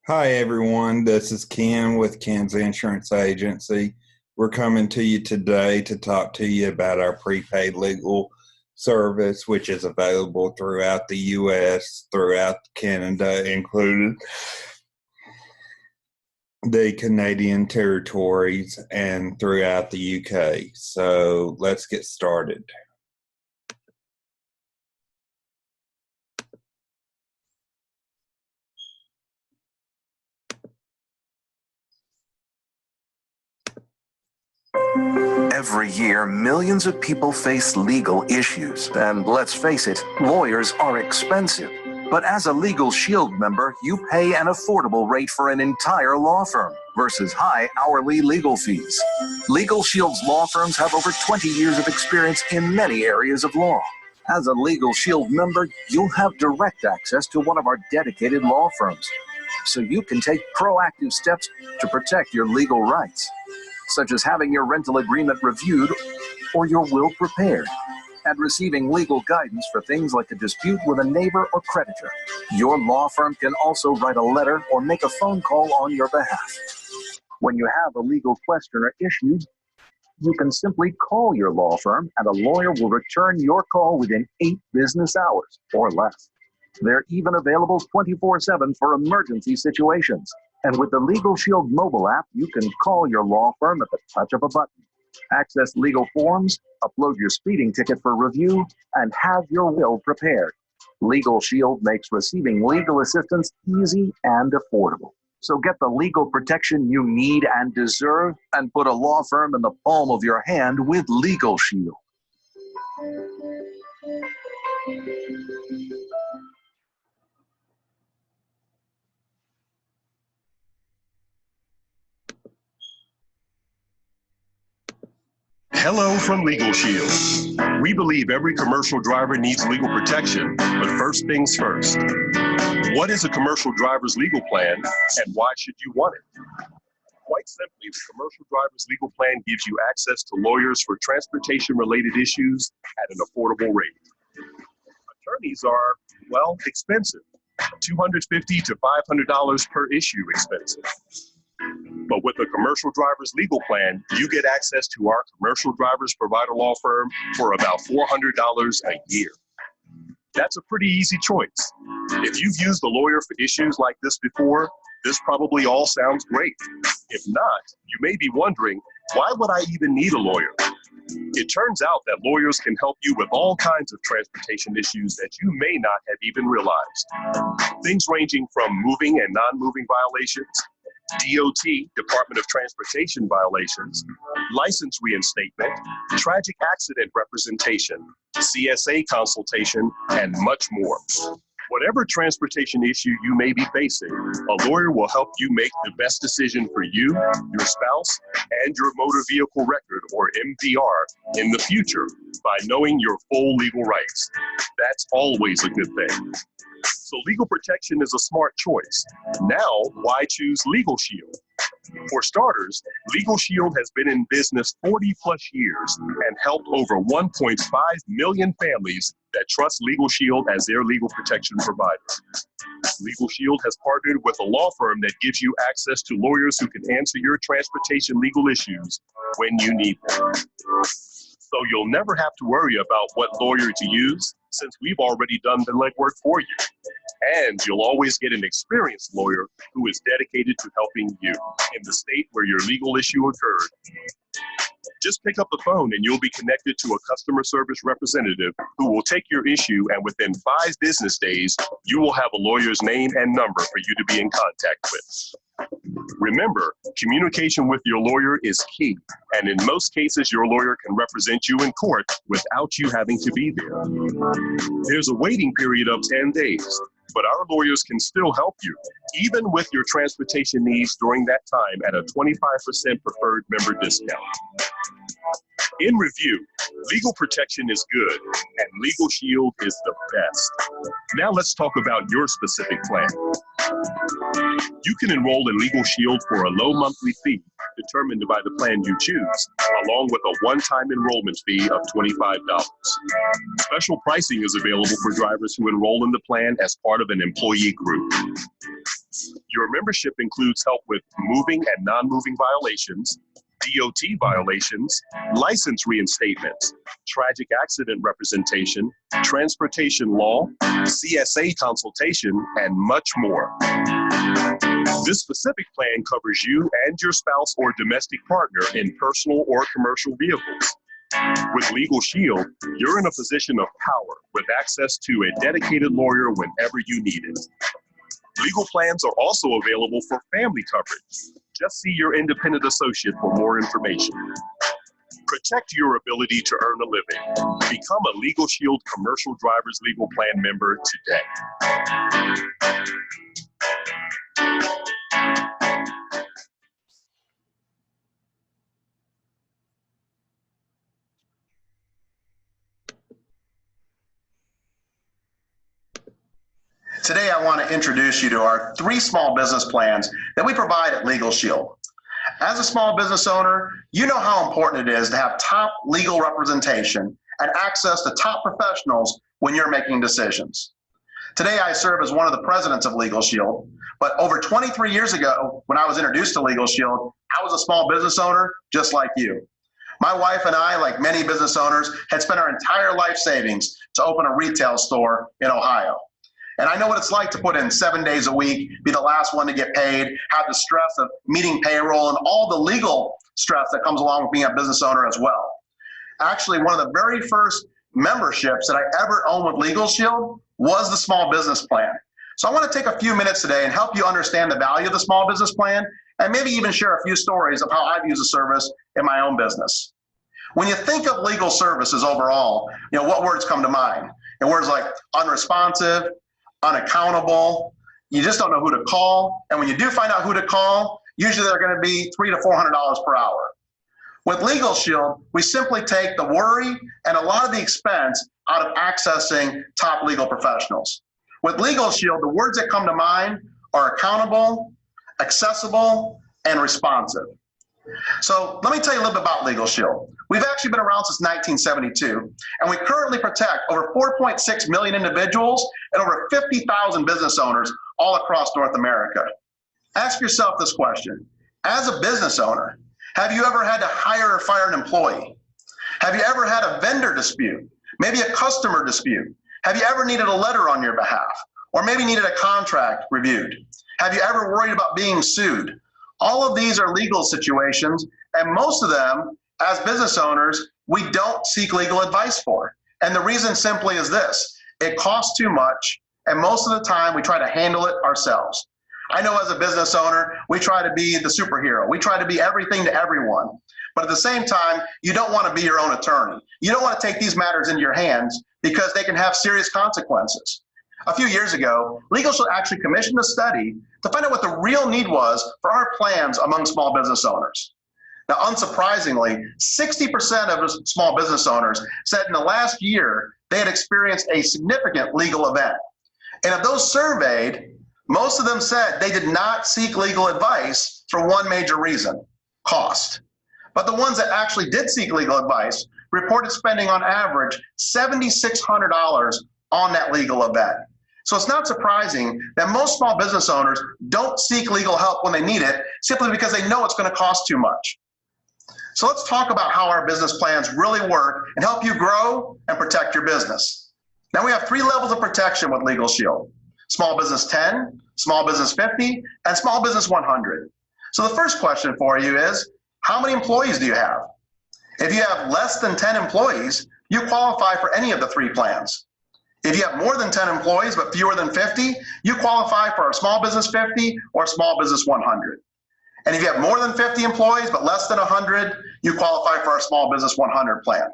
Hi, everyone. This is Ken with Ken's Insurance Agency. We're coming to you today to talk to you about our prepaid legal service, which is available throughout the U.S., throughout Canada, included the Canadian territories, and throughout the U.K. So let's get started. Every year, millions of people face legal issues. And let's face it, lawyers are expensive. But as a LegalShield member, you pay an affordable rate for an entire law firm versus high hourly legal fees. LegalShield's law firms have over 20 years of experience in many areas of law. As a LegalShield member, you'll have direct access to one of our dedicated law firms, so you can take proactive steps to protect your legal rights, such as having your rental agreement reviewed or your will prepared, and receiving legal guidance for things like a dispute with a neighbor or creditor. Your law firm can also write a letter or make a phone call on your behalf. When you have a legal question or issue, you can simply call your law firm and a lawyer will return your call within 8 business hours or less. They're even available 24/7 for emergency situations. And with the LegalShield mobile app, you can call your law firm at the touch of a button, access legal forms, upload your speeding ticket for review, and have your will prepared. LegalShield makes receiving legal assistance easy and affordable. So get the legal protection you need and deserve, and put a law firm in the palm of your hand with LegalShield. Hello from LegalShield. We believe every commercial driver needs legal protection, but first things first. What is a commercial driver's legal plan, and why should you want it? Quite simply, the commercial driver's legal plan gives you access to lawyers for transportation-related issues at an affordable rate. Attorneys are, well, expensive. $250 to $500 per issue expensive. But with a commercial driver's legal plan, you get access to our commercial drivers provider law firm for about $400 a year. That's a pretty easy choice. If you've used a lawyer for issues like this before, this probably all sounds great. If not, you may be wondering, why would I even need a lawyer? It turns out that lawyers can help you with all kinds of transportation issues that you may not have even realized. Things ranging from moving and non-moving violations, DOT, Department of Transportation violations, license reinstatement, tragic accident representation, CSA consultation, and much more. Whatever transportation issue you may be facing, a lawyer will help you make the best decision for you, your spouse, and your motor vehicle record, or MVR, in the future by knowing your full legal rights. That's always a good thing. So legal protection is a smart choice. Now, why choose LegalShield? For starters, LegalShield has been in business 40 plus years and helped over 1.5 million families that trust LegalShield as their legal protection provider. LegalShield has partnered with a law firm that gives you access to lawyers who can answer your transportation legal issues when you need them. So you'll never have to worry about what lawyer to use, since we've already done the legwork for you. And you'll always get an experienced lawyer who is dedicated to helping you in the state where your legal issue occurred. Just pick up the phone and you'll be connected to a customer service representative who will take your issue, and within 5 business days, you will have a lawyer's name and number for you to be in contact with. Remember, communication with your lawyer is key, and in most cases, your lawyer can represent you in court without you having to be there. There's a waiting period of 10 days, but our lawyers can still help you, even with your transportation needs during that time, at a 25% preferred member discount. In review, legal protection is good, and LegalShield is the best. Now let's talk about your specific plan. You can enroll in LegalShield for a low monthly fee determined by the plan you choose, along with a one-time enrollment fee of $25. Special pricing is available for drivers who enroll in the plan as part of an employee group. Your membership includes help with moving and non-moving violations, DOT violations, license reinstatements, tragic accident representation, transportation law, CSA consultation, and much more. This specific plan covers you and your spouse or domestic partner in personal or commercial vehicles. With Legal Shield, you're in a position of power with access to a dedicated lawyer whenever you need it. Legal plans are also available for family coverage. Just see your independent associate for more information. Protect your ability to earn a living. Become a Legal Shield Commercial Driver's Legal Plan member today. Today, I want to introduce you to our 3 small business plans that we provide at Legal Shield. As a small business owner, you know how important it is to have top legal representation and access to top professionals when you're making decisions. Today, I serve as one of the presidents of Legal Shield, but over 23 years ago, when I was introduced to Legal Shield, I was a small business owner just like you. My wife and I, like many business owners, had spent our entire life savings to open a retail store in Ohio. And I know what it's like to put in 7 days a week, be the last one to get paid, have the stress of meeting payroll and all the legal stress that comes along with being a business owner as well. Actually, one of the very first memberships that I ever owned with Legal Shield was the small business plan. So I want to take a few minutes today and help you understand the value of the small business plan and maybe even share a few stories of how I've used the service in my own business. When you think of legal services overall, what words come to mind? And words like unresponsive, unaccountable, you just don't know who to call. And when you do find out who to call, usually they're going to be $300 to $400 per hour. With Legal Shield, we simply take the worry and a lot of the expense out of accessing top legal professionals. With Legal Shield, the words that come to mind are accountable, accessible, and responsive. So let me tell you a little bit about Legal Shield. We've actually been around since 1972, and we currently protect over 4.6 million individuals and over 50,000 business owners all across North America. Ask yourself this question. As a business owner, have you ever had to hire or fire an employee? Have you ever had a vendor dispute? Maybe a customer dispute? Have you ever needed a letter on your behalf? Or maybe needed a contract reviewed? Have you ever worried about being sued? All of these are legal situations, and most of them, as business owners, we don't seek legal advice for. And the reason simply is this: it costs too much, and most of the time we try to handle it ourselves. I know as a business owner, we try to be the superhero. We try to be everything to everyone. But at the same time, you don't want to be your own attorney. You don't want to take these matters into your hands because they can have serious consequences. A few years ago, Legal Shield actually commissioned a study to find out what the real need was for our plans among small business owners. Now, unsurprisingly, 60% of small business owners said in the last year they had experienced a significant legal event. And of those surveyed, most of them said they did not seek legal advice for one major reason: cost. But the ones that actually did seek legal advice reported spending on average $7,600 on that legal event. So it's not surprising that most small business owners don't seek legal help when they need it, simply because they know it's going to cost too much. So let's talk about how our business plans really work and help you grow and protect your business. Now, we have 3 levels of protection with Legal Shield: Small Business 10, Small Business 50, and Small Business 100. So the first question for you is, how many employees do you have? If you have less than 10 employees, you qualify for any of the 3 plans. If you have more than 10 employees but fewer than 50, you qualify for our Small Business 50 or Small Business 100. And if you have more than 50 employees but less than 100, you qualify for our Small Business 100 plan.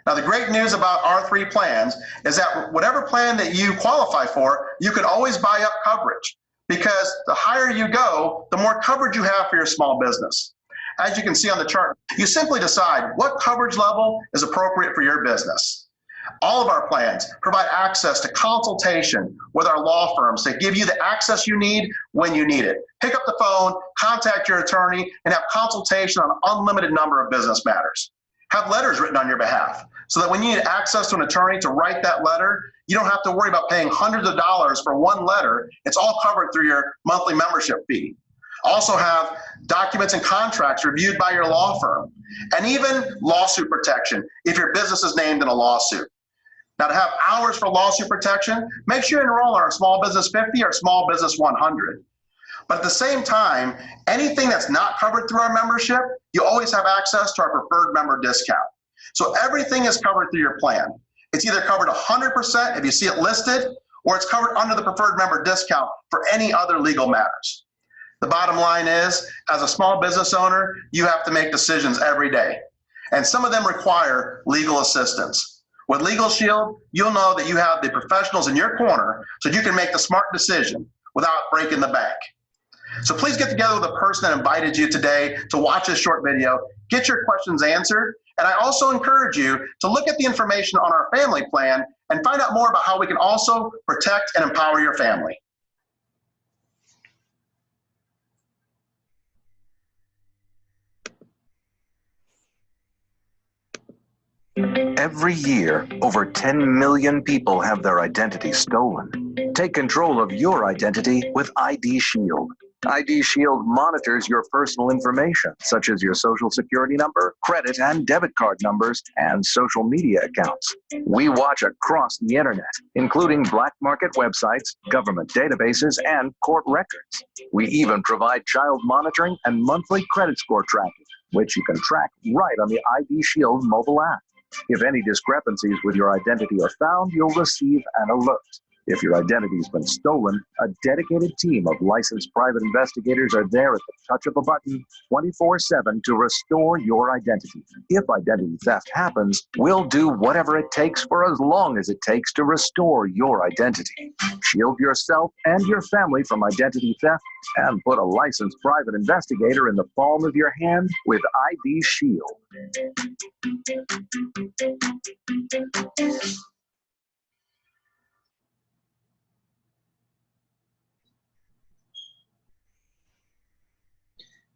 Now, the great news about our 3 plans is that whatever plan that you qualify for, you can always buy up coverage, because the higher you go, the more coverage you have for your small business. As you can see on the chart, you simply decide what coverage level is appropriate for your business. All of our plans provide access to consultation with our law firms to give you the access you need when you need it. Pick up the phone, contact your attorney, and have consultation on an unlimited number of business matters. Have letters written on your behalf so that when you need access to an attorney to write that letter, you don't have to worry about paying hundreds of dollars for one letter. It's all covered through your monthly membership fee. Also have documents and contracts reviewed by your law firm, and even lawsuit protection if your business is named in a lawsuit. Now, to have hours for lawsuit protection, make sure you enroll in our Small Business 50 or Small Business 100. But at the same time, anything that's not covered through our membership, you always have access to our preferred member discount. So everything is covered through your plan. It's either covered 100% if you see it listed, or it's covered under the preferred member discount for any other legal matters. The bottom line is, as a small business owner, you have to make decisions every day. And some of them require legal assistance. With Legal Shield, you'll know that you have the professionals in your corner so you can make the smart decision without breaking the bank. So please get together with the person that invited you today to watch this short video, get your questions answered, and I also encourage you to look at the information on our family plan and find out more about how we can also protect and empower your family. Every year, over 10 million people have their identity stolen. Take control of your identity with IDShield. IDShield monitors your personal information, such as your social security number, credit and debit card numbers, and social media accounts. We watch across the internet, including black market websites, government databases, and court records. We even provide child monitoring and monthly credit score tracking, which you can track right on the IDShield mobile app. If any discrepancies with your identity are found, you'll receive an alert. If your identity has been stolen, a dedicated team of licensed private investigators are there at the touch of a button 24/7 to restore your identity. If identity theft happens, we'll do whatever it takes for as long as it takes to restore your identity. Shield yourself and your family from identity theft and put a licensed private investigator in the palm of your hand with IDShield.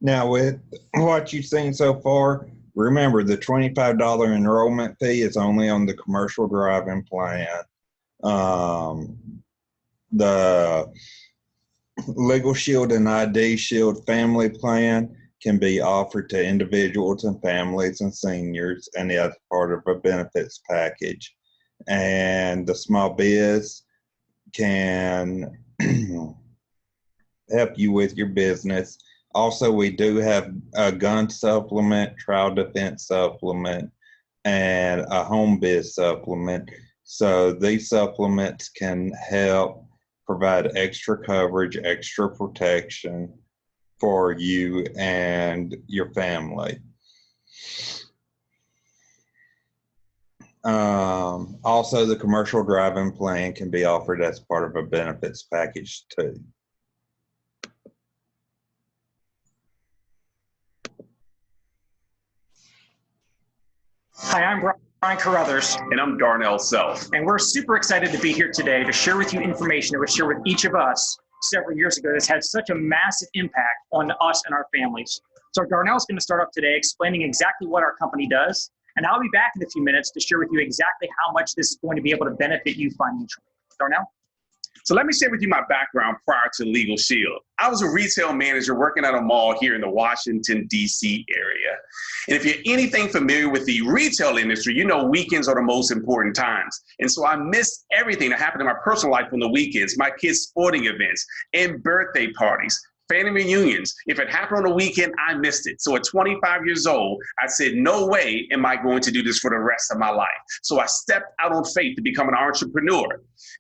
Now, with what you've seen so far, remember the $25 enrollment fee is only on the commercial driving plan. The Legal Shield and IDShield family plan can be offered to individuals and families and seniors, and that's part of a benefits package. And the small biz can help you with your business. Also, we do have a gun supplement, trial defense supplement, and a home biz supplement. So these supplements can help provide extra coverage, extra protection for you and your family. Also, the commercial driving plan can be offered as part of a benefits package too. Hi, I'm Brian Carruthers. And I'm Darnell Self. And we're super excited to be here today to share with you information that was shared with each of us several years ago that's had such a massive impact on us and our families. So Darnell's going to start off today explaining exactly what our company does, and I'll be back in a few minutes to share with you exactly how much this is going to be able to benefit you financially. Darnell? So let me share with you my background prior to Legal Shield. I was a retail manager working at a mall here in the Washington, D.C. area. And if you're anything familiar with the retail industry, you know weekends are the most important times. And so I missed everything that happened in my personal life on the weekends, my kids' sporting events and birthday parties, family reunions. If it happened on the weekend, I missed it. So at 25 years old, I said, no way am I going to do this for the rest of my life. So I stepped out on faith to become an entrepreneur.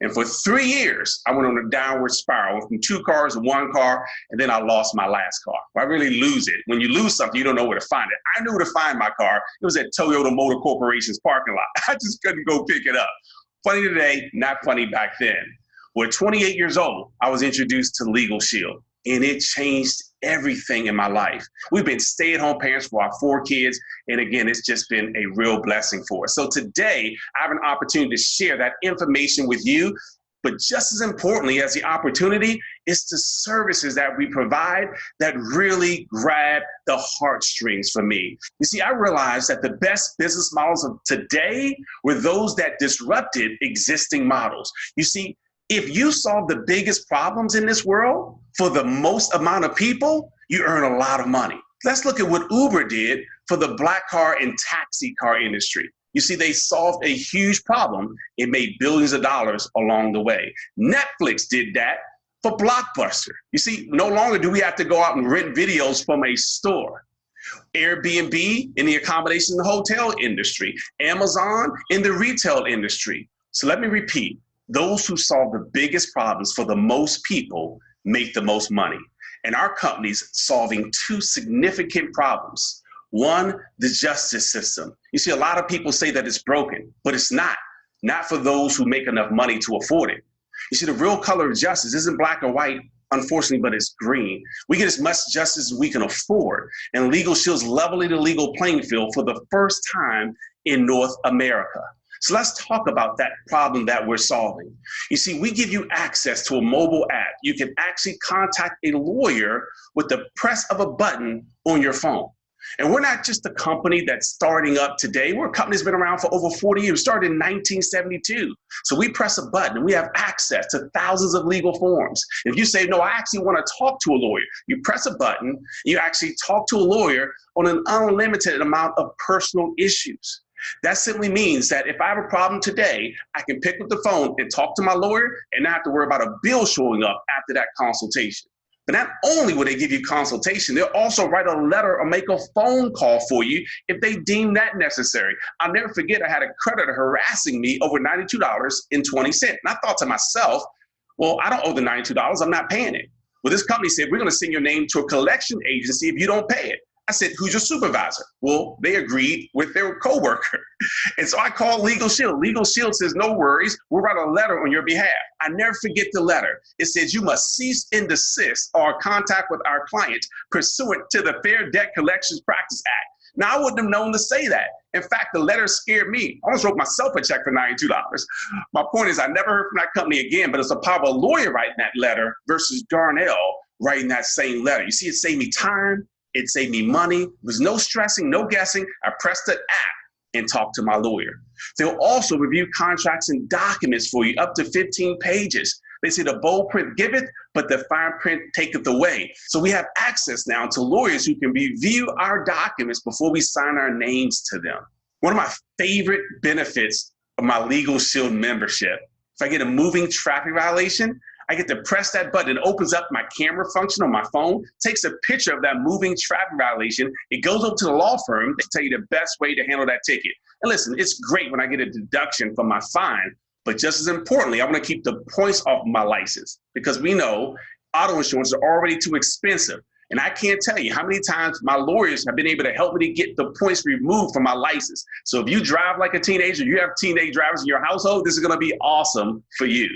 And for 3 years, I went on a downward spiral from 2 cars to 1 car, and then I lost my last car. I really lose it. When you lose something, you don't know where to find it. I knew where to find my car. It was at Toyota Motor Corporation's parking lot. I just couldn't go pick it up. Funny today, not funny back then. Well, at 28 years old, I was introduced to Legal Shield. And it changed everything in my life. We've been stay-at-home parents for our 4 kids. And again, it's just been a real blessing for us. So today, I have an opportunity to share that information with you But just as importantly as the opportunity, it's the services that we provide that really grab the heartstrings for me. You see, I realized that the best business models of today were those that disrupted existing models. You see, if you solve the biggest problems in this world for the most amount of people, you earn a lot of money. Let's look at what Uber did for the black car and taxi car industry. You see, they solved a huge problem and made billions of dollars along the way. Netflix did that for Blockbuster. You see, no longer do we have to go out and rent videos from a store. Airbnb in the accommodation and hotel industry, Amazon in the retail industry. So let me repeat, those who solve the biggest problems for the most people make the most money. And our company's solving two significant problems. One, the justice system. You see, a lot of people say that it's broken, but it's not for those who make enough money to afford it. You see, the real color of justice isn't black or white, unfortunately, but it's green. We get as much justice as we can afford, and Legal Shield's leveling the legal playing field for the first time in North America. So let's talk about that problem that we're solving. You see, we give you access to a mobile app. You can actually contact a lawyer with the press of a button on your phone. And we're not just a company that's starting up today. We're a company that's been around for over 40 years. We started in 1972. So we press a button and we have access to thousands of legal forms. If you say, no, I actually want to talk to a lawyer, you press a button, you actually talk to a lawyer on an unlimited amount of personal issues. That simply means that if I have a problem today, I can pick up the phone and talk to my lawyer and not have to worry about a bill showing up after that consultation. But not only will they give you consultation, they'll also write a letter or make a phone call for you if they deem that necessary. I'll never forget, I had a creditor harassing me over $92.20. And I thought to myself, well, I don't owe the $92, I'm not paying it. Well, this company said, we're gonna send your name to a collection agency if you don't pay it. I said, who's your supervisor? Well, they agreed with their coworker. And so I called Legal Shield. Legal Shield says, no worries, we'll write a letter on your behalf. I never forget the letter. It says, you must cease and desist our contact with our client pursuant to the Fair Debt Collections Practice Act. Now, I wouldn't have known to say that. In fact, the letter scared me. I almost wrote myself a check for $92. My point is, I never heard from that company again, but it's a power of a lawyer writing that letter versus Darnell writing that same letter. You see, it saved me time. It saved me money. There was no stressing, no guessing. I pressed the app and talked to my lawyer. They'll also review contracts and documents for you up to 15 pages. They say the bold print giveth, but the fine print taketh away. So we have access now to lawyers who can review our documents before we sign our names to them. One of my favorite benefits of my Legal Shield membership, if I get a moving traffic violation, I get to press that button. It opens up my camera function on my phone, takes a picture of that moving traffic violation. It goes up to the law firm to tell you the best way to handle that ticket. And listen, it's great when I get a deduction from my fine, but just as importantly, I want to keep the points off my license because we know auto insurance is already too expensive. And I can't tell you how many times my lawyers have been able to help me to get the points removed from my license. So if you drive like a teenager, you have teenage drivers in your household, this is going to be awesome for you.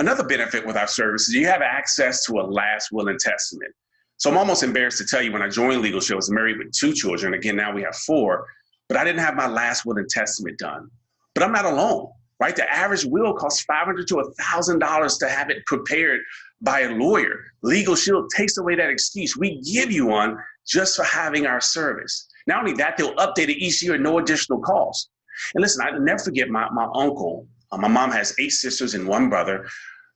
Another benefit with our service is you have access to a last will and testament. So I'm almost embarrassed to tell you when I joined Legal Shield, I was married with 2 children. Again, now we have 4, but I didn't have my last will and testament done. But I'm not alone, right? The average will costs $500 to $1,000 to have it prepared by a lawyer. Legal Shield takes away that excuse. We give you one just for having our service. Not only that, they'll update it each year at no additional cost. And listen, I'll never forget my uncle. My mom has 8 sisters and 1 brother.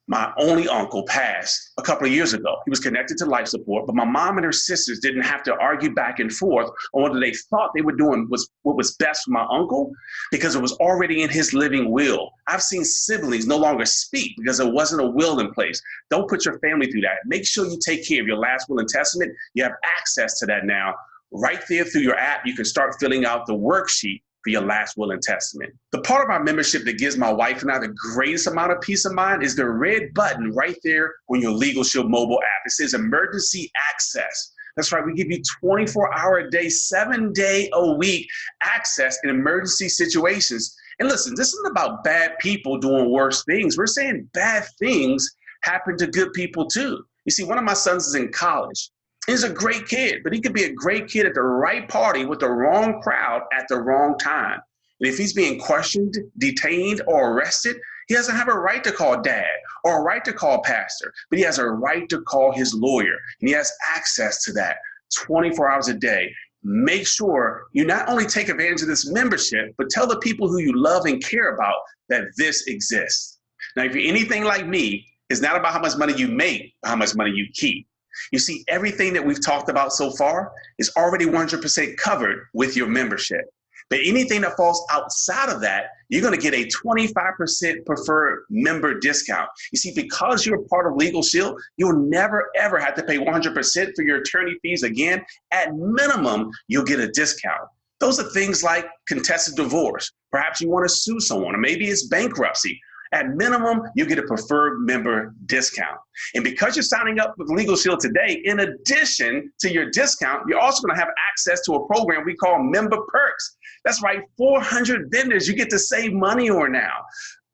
My only uncle passed a couple of years ago. He was connected to life support, but my mom and her sisters didn't have to argue back and forth on whether they thought they were doing what was best for my uncle because it was already in his living will. I've seen siblings no longer speak because there wasn't a will in place. Don't put your family through that. Make sure you take care of your last will and testament. You have access to that now. Right there through your app, you can start filling out the worksheet for your last will and testament. The part of our membership that gives my wife and I the greatest amount of peace of mind is the red button right there on your Legal Shield mobile app. It says emergency access. That's right, we give you 24-hour-a-day, 7-day-a-week access in emergency situations. And listen, this isn't about bad people doing worse things. We're saying bad things happen to good people too. You see, one of my sons is in college. He's a great kid, but he could be a great kid at the right party with the wrong crowd at the wrong time. And if he's being questioned, detained, or arrested, He doesn't have a right to call dad or a right to call pastor, but he has a right to call his lawyer, and he has access to that 24 hours a day. Make sure you not only take advantage of this membership, but tell the people who you love and care about that this exists. Now, if you're anything like me, it's not about how much money you make, but how much money you keep. You see, everything that we've talked about so far is already 100% covered with your membership. But anything that falls outside of that, you're going to get a 25% preferred member discount. You see, because you're part of Legal Shield, you'll never, ever have to pay 100% for your attorney fees again. At minimum, you'll get a discount. Those are things like contested divorce. Perhaps you want to sue someone, or maybe it's bankruptcy. At minimum, you get a preferred member discount. And because you're signing up with Legal Shield today, in addition to your discount, you're also going to have access to a program we call Member Perks. That's right, 400 vendors you get to save money on now.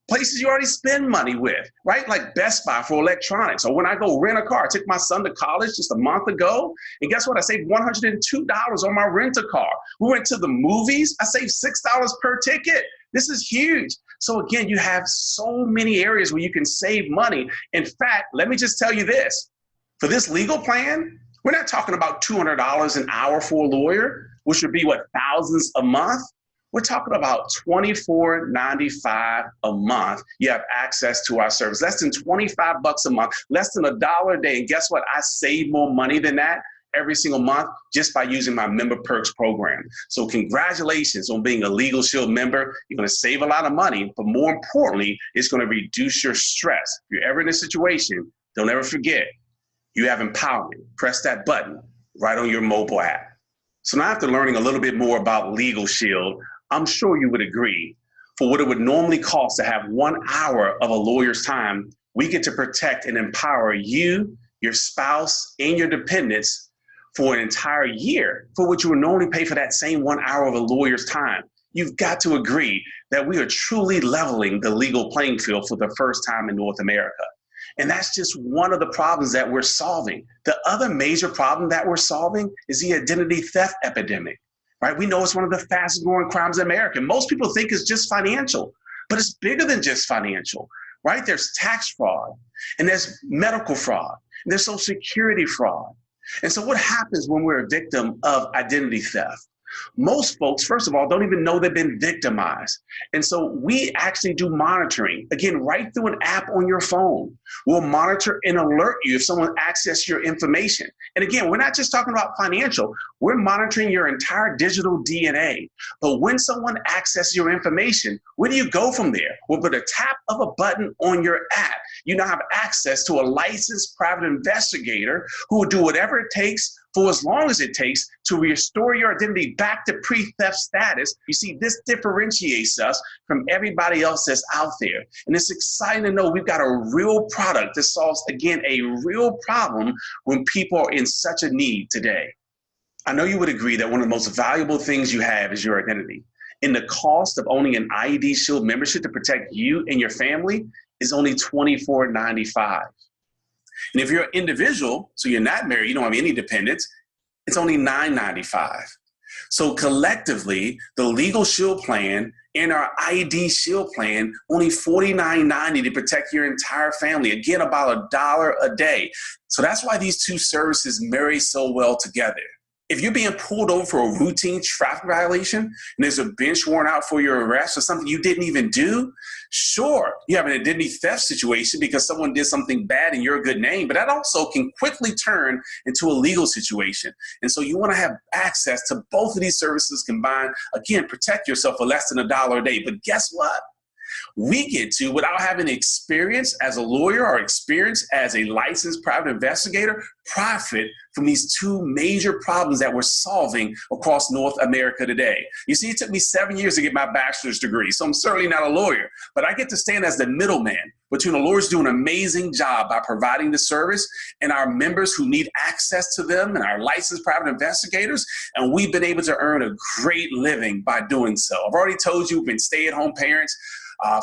Places you already spend money with, right? Like Best Buy for electronics. Or when I go rent a car, I took my son to college just a month ago, and guess what? I saved $102 on my rent-a-car. We went to the movies. I saved $6 per ticket. This is huge. So again, you have so many areas where you can save money. In fact, let me just tell you this. For this legal plan, we're not talking about $200 an hour for a lawyer, which would be what, thousands a month? We're talking about $24.95 a month. You have access to our service. Less than $25 a month, less than $1 a day. And guess what? I save more money than that every single month just by using my Member Perks program. So congratulations on being a Legal Shield member. You're going to save a lot of money, but more importantly, it's going to reduce your stress. If you're ever in a situation, don't ever forget, you have empowerment. Press that button right on your mobile app. So now after learning a little bit more about Legal Shield, I'm sure you would agree, for what it would normally cost to have 1 hour of a lawyer's time, we get to protect and empower you, your spouse, and your dependents for an entire year, for which you would normally pay for that same 1 hour of a lawyer's time. You've got to agree that we are truly leveling the legal playing field for the first time in North America. And that's just one of the problems that we're solving. The other major problem that we're solving is the identity theft epidemic, right? We know it's one of the fastest growing crimes in America. Most people think it's just financial, but it's bigger than just financial, right? There's tax fraud, and there's medical fraud, and there's social security fraud. And so what happens when we're a victim of identity theft? Most folks, first of all, don't even know they've been victimized. And so we actually do monitoring, again, right through an app on your phone. We'll monitor and alert you if someone accesses your information. And again, we're not just talking about financial, we're monitoring your entire digital DNA. But when someone accesses your information, where do you go from there? Well, with a tap of a button on your app, you now have access to a licensed private investigator who will do whatever it takes for as long as it takes to restore your identity back to pre-theft status. You see, this differentiates us from everybody else that's out there. And it's exciting to know we've got a real product that solves, again, a real problem when people are in such a need today. I know you would agree that one of the most valuable things you have is your identity. And the cost of owning an IDShield membership to protect you and your family is only $24.95. And if you're an individual, so you're not married, you don't have any dependents, it's only $9.95. So collectively, the Legal Shield plan and our IDShield plan, only $49.90 to protect your entire family. Again, about $1 a day. So that's why these two services marry so well together. If you're being pulled over for a routine traffic violation and there's a bench warrant out for your arrest or something you didn't even do, sure, you have an identity theft situation because someone did something bad in your good name, but that also can quickly turn into a legal situation. And so you want to have access to both of these services combined. Again, protect yourself for less than $1 a day. But guess what? We get to, without having experience as a lawyer or experience as a licensed private investigator, profit from these two major problems that we're solving across North America today. You see, it took me 7 years to get my bachelor's degree, so I'm certainly not a lawyer, but I get to stand as the middleman between the lawyers doing an amazing job by providing the service and our members who need access to them and our licensed private investigators, and we've been able to earn a great living by doing so. I've already told you we've been stay-at-home parents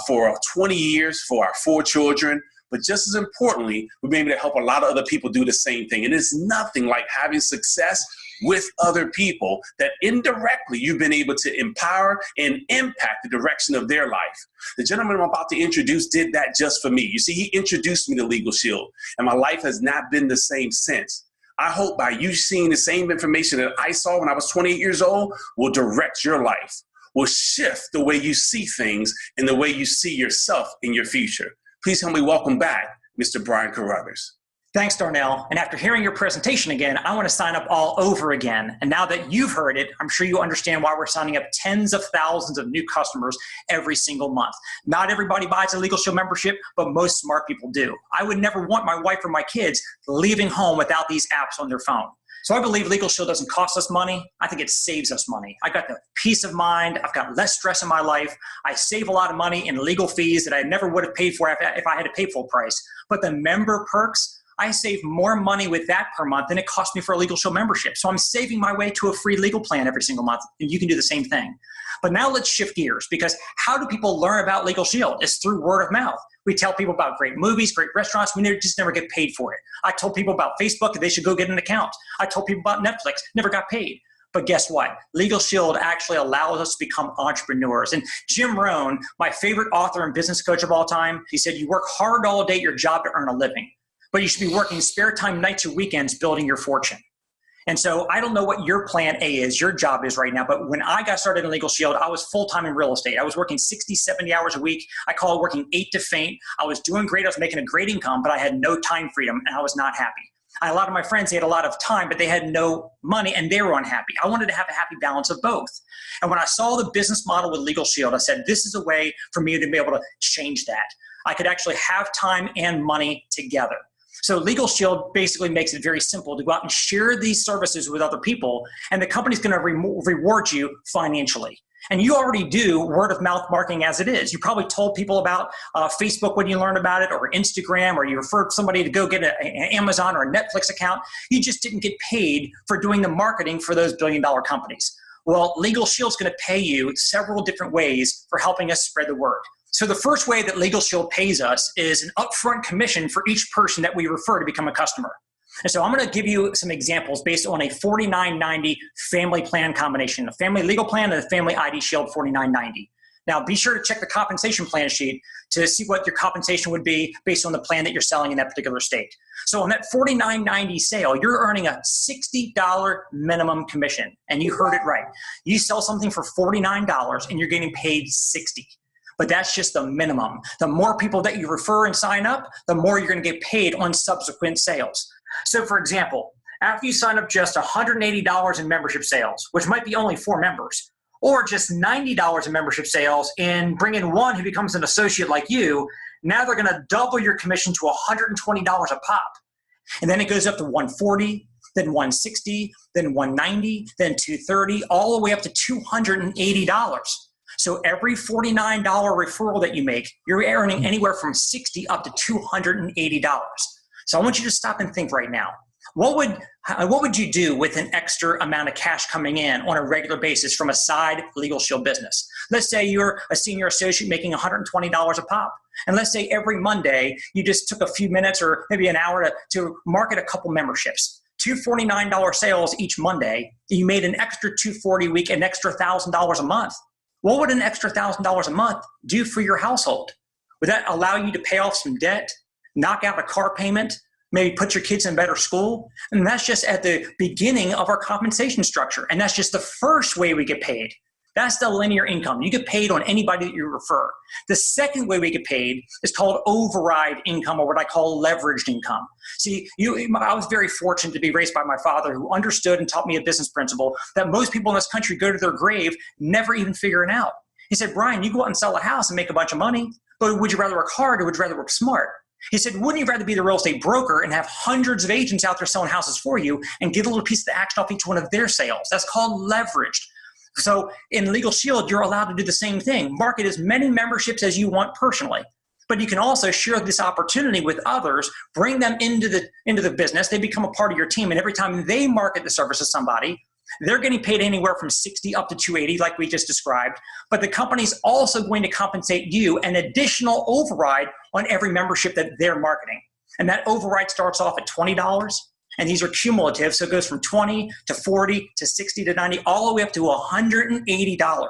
for 20 years for our 4 children. but just as importantly, we've been able to help a lot of other people do the same thing. And it's nothing like having success with other people that indirectly you've been able to empower and impact the direction of their life. The gentleman I'm about to introduce did that just for me. You see, he introduced me to Legal Shield, and my life has not been the same since. I hope by you seeing the same information that I saw when I was 28 years old will direct your life, will shift the way you see things and the way you see yourself in your future. Please help me welcome back Mr. Brian Carruthers. Thanks, Darnell. And after hearing your presentation again, I want to sign up all over again. And now that you've heard it, I'm sure you understand why we're signing up tens of thousands of new customers every single month. Not everybody buys a Legal Shield membership, but most smart people do. I would never want my wife or my kids leaving home without these apps on their phone. So I believe Legal Shield doesn't cost us money. I think it saves us money. I got the peace of mind. I've got less stress in my life. I save a lot of money in legal fees that I never would have paid for if I had to pay full price. But the member perks, I save more money with that per month than it cost me for a Legal Shield membership. So I'm saving my way to a free legal plan every single month, and you can do the same thing. But now let's shift gears, because how do people learn about Legal Shield? It's through word of mouth. We tell people about great movies, great restaurants. We just never get paid for it. I told people about Facebook that they should go get an account. I told people about Netflix, never got paid. But guess what? Legal Shield actually allows us to become entrepreneurs. And Jim Rohn, my favorite author and business coach of all time, he said, you work hard all day at your job to earn a living, but you should be working spare time nights or weekends building your fortune. And so I don't know what your plan A is, your job is right now, but when I got started in Legal Shield, I was full-time in real estate. I was working 60, 70 hours a week. I call it working 8 to faint. I was doing great. I was making a great income, but I had no time freedom, and I was not happy. A lot of my friends, they had a lot of time, but they had no money, and they were unhappy. I wanted to have a happy balance of both. And when I saw the business model with Legal Shield, I said, this is a way for me to be able to change that. I could actually have time and money together. So Legal Shield basically makes it very simple to go out and share these services with other people, and the company's going to reward you financially. And you already do word of mouth marketing as it is. You probably told people about Facebook when you learned about it, or Instagram, or you referred somebody to go get an Amazon or a Netflix account. You just didn't get paid for doing the marketing for those billion-dollar companies. Well, Legal Shield's going to pay you several different ways for helping us spread the word. So the first way that Legal Shield pays us is an upfront commission for each person that we refer to become a customer. And so I'm going to give you some examples based on a $49.90 family plan combination, a family legal plan and a family IDShield $49.90. Now be sure to check the compensation plan sheet to see what your compensation would be based on the plan that you're selling in that particular state. So on that $49.90 sale, you're earning a $60 minimum commission. And you heard it right. You sell something for $49 and you're getting paid $60. But that's just the minimum. The more people that you refer and sign up, the more you're going to get paid on subsequent sales. So for example, after you sign up just $180 in membership sales, which might be only 4 members, or just $90 in membership sales and bring in one who becomes an associate like you, now they're going to double your commission to $120 a pop. And then it goes up to $140, then $160, then $190, then $230, all the way up to $280. So every $49 referral that you make, you're earning anywhere from $60 up to $280. So I want you to stop and think right now. What would you do with an extra amount of cash coming in on a regular basis from a side Legal Shield business? Let's say you're a senior associate making $120 a pop. And let's say every Monday you just took a few minutes or maybe an hour to market a couple memberships. Two $49 sales each Monday. You made an extra $240 a week, an extra $1,000 a month. What would an extra $1,000 a month do for your household? Would that allow you to pay off some debt, knock out a car payment, maybe put your kids in better school? And that's just at the beginning of our compensation structure. And that's just the first way we get paid. That's the linear income. You get paid on anybody that you refer. The second way we get paid is called override income, or what I call leveraged income. See, I was very fortunate to be raised by my father, who understood and taught me a business principle that most people in this country go to their grave never even figuring out. He said, Brian, you go out and sell a house and make a bunch of money, but would you rather work hard or would you rather work smart? He said, wouldn't you rather be the real estate broker and have hundreds of agents out there selling houses for you and get a little piece of the action off each one of their sales? That's called leveraged. So in Legal Shield, you're allowed to do the same thing. Market as many memberships as you want personally. But you can also share this opportunity with others, bring them into the business. They become a part of your team. And every time they market the service to somebody, They're getting paid anywhere from $60 up to $280, like we just described. But the company's also going to compensate you an additional override on every membership that they're marketing. And that override starts off at $20. And these are cumulative. So it goes from 20 to 40 to 60 to 90, all the way up to $180.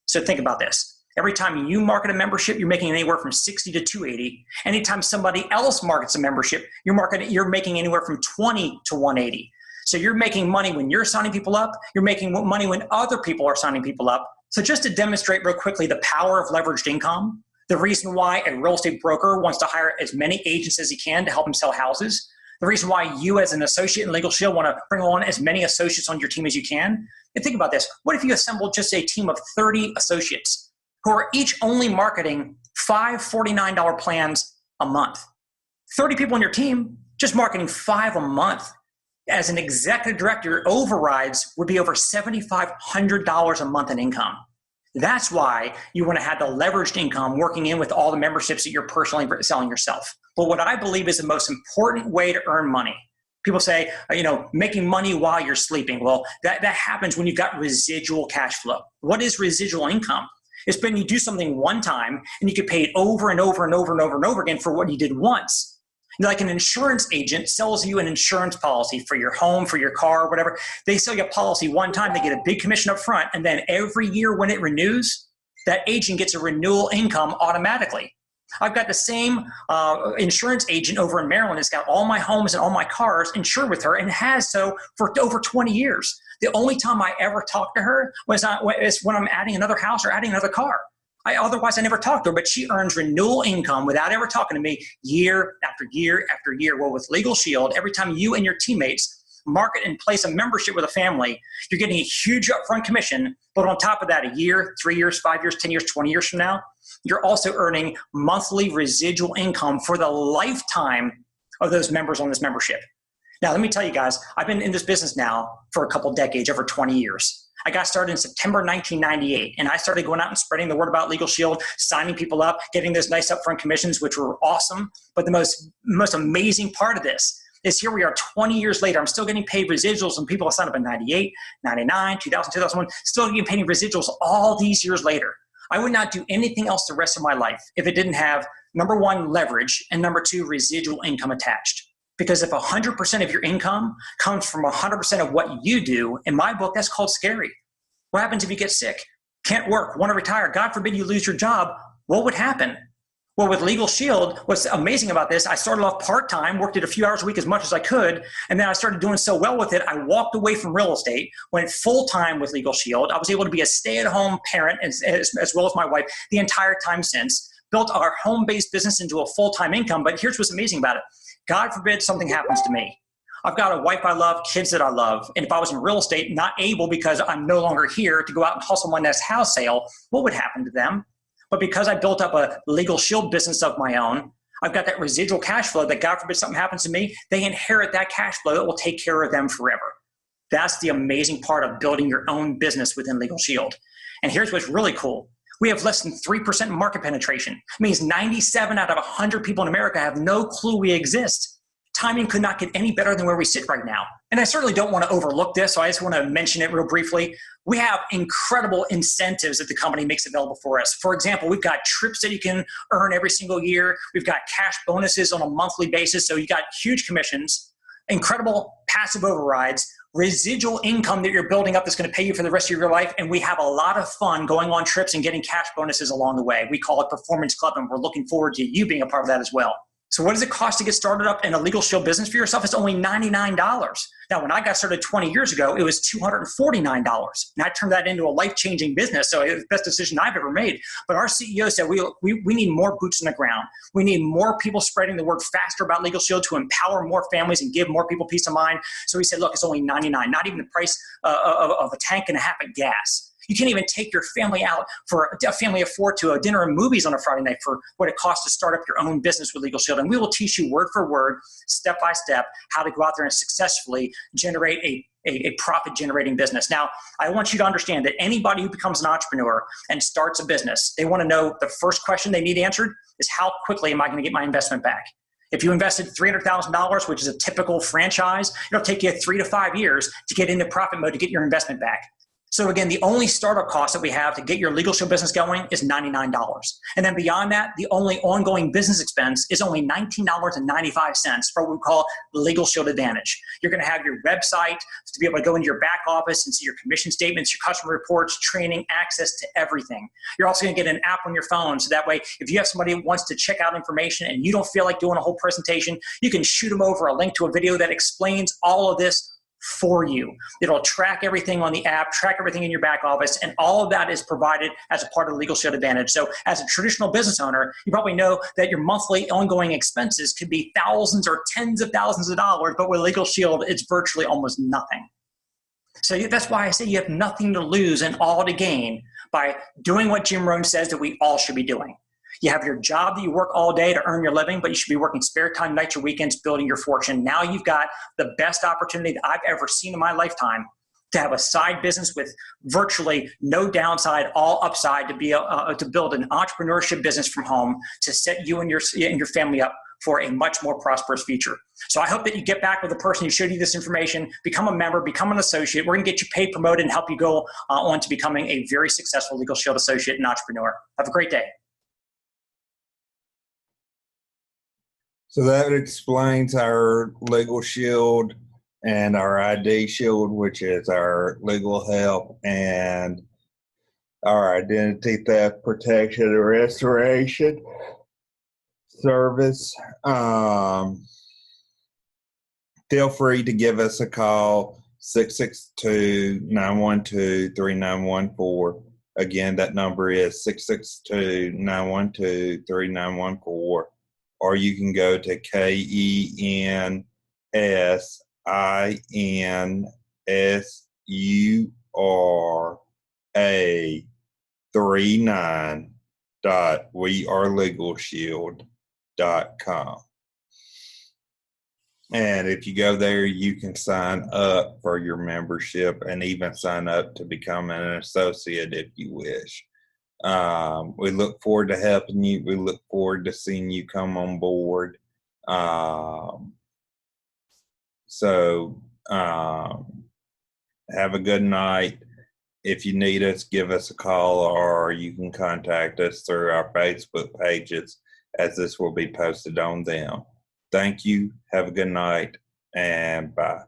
So think about this. Every time you market a membership, you're making anywhere from 60 to 280. Anytime somebody else markets a membership, you're making anywhere from 20 to 180. So you're making money when you're signing people up. You're making money when other people are signing people up. So just to demonstrate real quickly the power of leveraged income, the reason why a real estate broker wants to hire as many agents as he can to help him sell houses, the reason why you as an associate in Legal Shield want to bring on as many associates on your team as you can. And think about this. What if you assembled just a team of 30 associates who are each only marketing 5 $49 plans a month? 30 people on your team, just marketing 5 a month. As an executive director, your overrides would be over $7,500 a month in income. That's why you want to have the leveraged income working in with all the memberships that you're personally selling yourself. But what I believe is the most important way to earn money. People say, making money while you're sleeping. Well, that happens when you've got residual cash flow. What is residual income? It's when you do something one time and you get paid over and over and over and over and over again for what you did once. Like an insurance agent sells you an insurance policy for your home, for your car, whatever. They sell you a policy one time, they get a big commission up front, and then every year when it renews, that agent gets a renewal income automatically. I've got the same insurance agent over in Maryland that's got all my homes and all my cars insured with her and has so for over 20 years. The only time I ever talk to her is when I'm adding another house or adding another car. Otherwise, I never talk to her, but she earns renewal income without ever talking to me year after year after year. Well, with Legal Shield, every time you and your teammates market and place a membership with a family, you're getting a huge upfront commission. But on top of that, a year, 3 years, 5 years, 10 years, 20 years from now, you're also earning monthly residual income for the lifetime of those members on this membership. Now, let me tell you guys, I've been in this business now for a couple decades, over 20 years. I got started in September 1998, and I started going out and spreading the word about Legal Shield, signing people up, getting those nice upfront commissions, which were awesome. But the most amazing part of this is here we are 20 years later. I'm still getting paid residuals when people signed up in 98, 99, 2000, 2001, still getting paid residuals all these years later. I would not do anything else the rest of my life if it didn't have, number one, leverage, and number two, residual income attached. Because if 100% of your income comes from 100% of what you do, in my book, that's called scary. What happens if you get sick, can't work, want to retire, God forbid you lose your job? What would happen? Well, with Legal Shield, what's amazing about this, I started off part-time, worked it a few hours a week as much as I could, and then I started doing so well with it, I walked away from real estate, went full-time with Legal Shield. I was able to be a stay-at-home parent as well as my wife the entire time since, built our home-based business into a full-time income. But here's what's amazing about it. God forbid something happens to me. I've got a wife I love, kids that I love, and if I was in real estate, not able because I'm no longer here to go out and hustle my next house sale, what would happen to them? But because I built up a Legal Shield business of my own, I've got that residual cash flow that God forbid something happens to me, they inherit that cash flow that will take care of them forever. That's the amazing part of building your own business within Legal Shield. And here's what's really cool. We have less than 3% market penetration. It means 97 out of 100 people in America have no clue we exist. Timing could not get any better than where we sit right now. And I certainly don't want to overlook this, so I just want to mention it real briefly. We have incredible incentives that the company makes available for us. For example, we've got trips that you can earn every single year. We've got cash bonuses on a monthly basis, so you got huge commissions, incredible passive overrides, residual income that you're building up that's going to pay you for the rest of your life, and we have a lot of fun going on trips and getting cash bonuses along the way. We call it Performance Club, and we're looking forward to you being a part of that as well. So what does it cost to get started up in a Legal Shield business for yourself? It's only $99. Now, when I got started 20 years ago, it was $249. And I turned that into a life-changing business. So it was the best decision I've ever made. But our CEO said, we need more boots on the ground. We need more people spreading the word faster about Legal Shield to empower more families and give more people peace of mind. So he said, look, it's only $99, not even the price of a tank and a half of gas. You can't even take your family out for a family of four to a dinner and movies on a Friday night for what it costs to start up your own business with Legal Shield. And we will teach you word for word, step by step, how to go out there and successfully generate a profit-generating business. Now, I want you to understand that anybody who becomes an entrepreneur and starts a business, they want to know the first question they need answered is how quickly am I going to get my investment back? If you invested $300,000, which is a typical franchise, it'll take you 3 to 5 years to get into profit mode to get your investment back. So again, the only startup cost that we have to get your Legal Shield business going is $99. And then beyond that, the only ongoing business expense is only $19.95 for what we call the Legal Shield Advantage. You're going to have your website to be able to go into your back office and see your commission statements, your customer reports, training, access to everything. You're also going to get an app on your phone, so that way if you have somebody who wants to check out information and you don't feel like doing a whole presentation, you can shoot them over a link to a video that explains all of this for you. It'll track everything on the app, track everything in your back office, and all of that is provided as a part of the Legal Shield Advantage. So as a traditional business owner, you probably know that your monthly ongoing expenses could be thousands or tens of thousands of dollars, but with Legal Shield, it's virtually almost nothing. So that's why I say you have nothing to lose and all to gain by doing what Jim Rohn says that we all should be doing. You have your job that you work all day to earn your living, but you should be working spare time, nights, or weekends, building your fortune. Now you've got the best opportunity that I've ever seen in my lifetime to have a side business with virtually no downside, all upside, to build an entrepreneurship business from home to set you and your family up for a much more prosperous future. So I hope that you get back with the person who showed you this information, become a member, become an associate. We're going to get you paid, promoted, and help you go on to becoming a very successful Legal Shield associate and entrepreneur. Have a great day. So that explains our Legal Shield and our IDShield, which is our legal help and our identity theft protection and restoration service. Feel free to give us a call, 662-912-3914. Again, that number is 662-912-3914. Or you can go to KENSINSUR39.wearelegalshield.com. And if you go there, you can sign up for your membership and even sign up to become an associate if you wish. We look forward to helping you. We look forward to seeing you come on board. So have a good night. If you need us, give us a call, or you can contact us through our Facebook pages, as this will be posted on them. Thank you. Have a good night, and bye.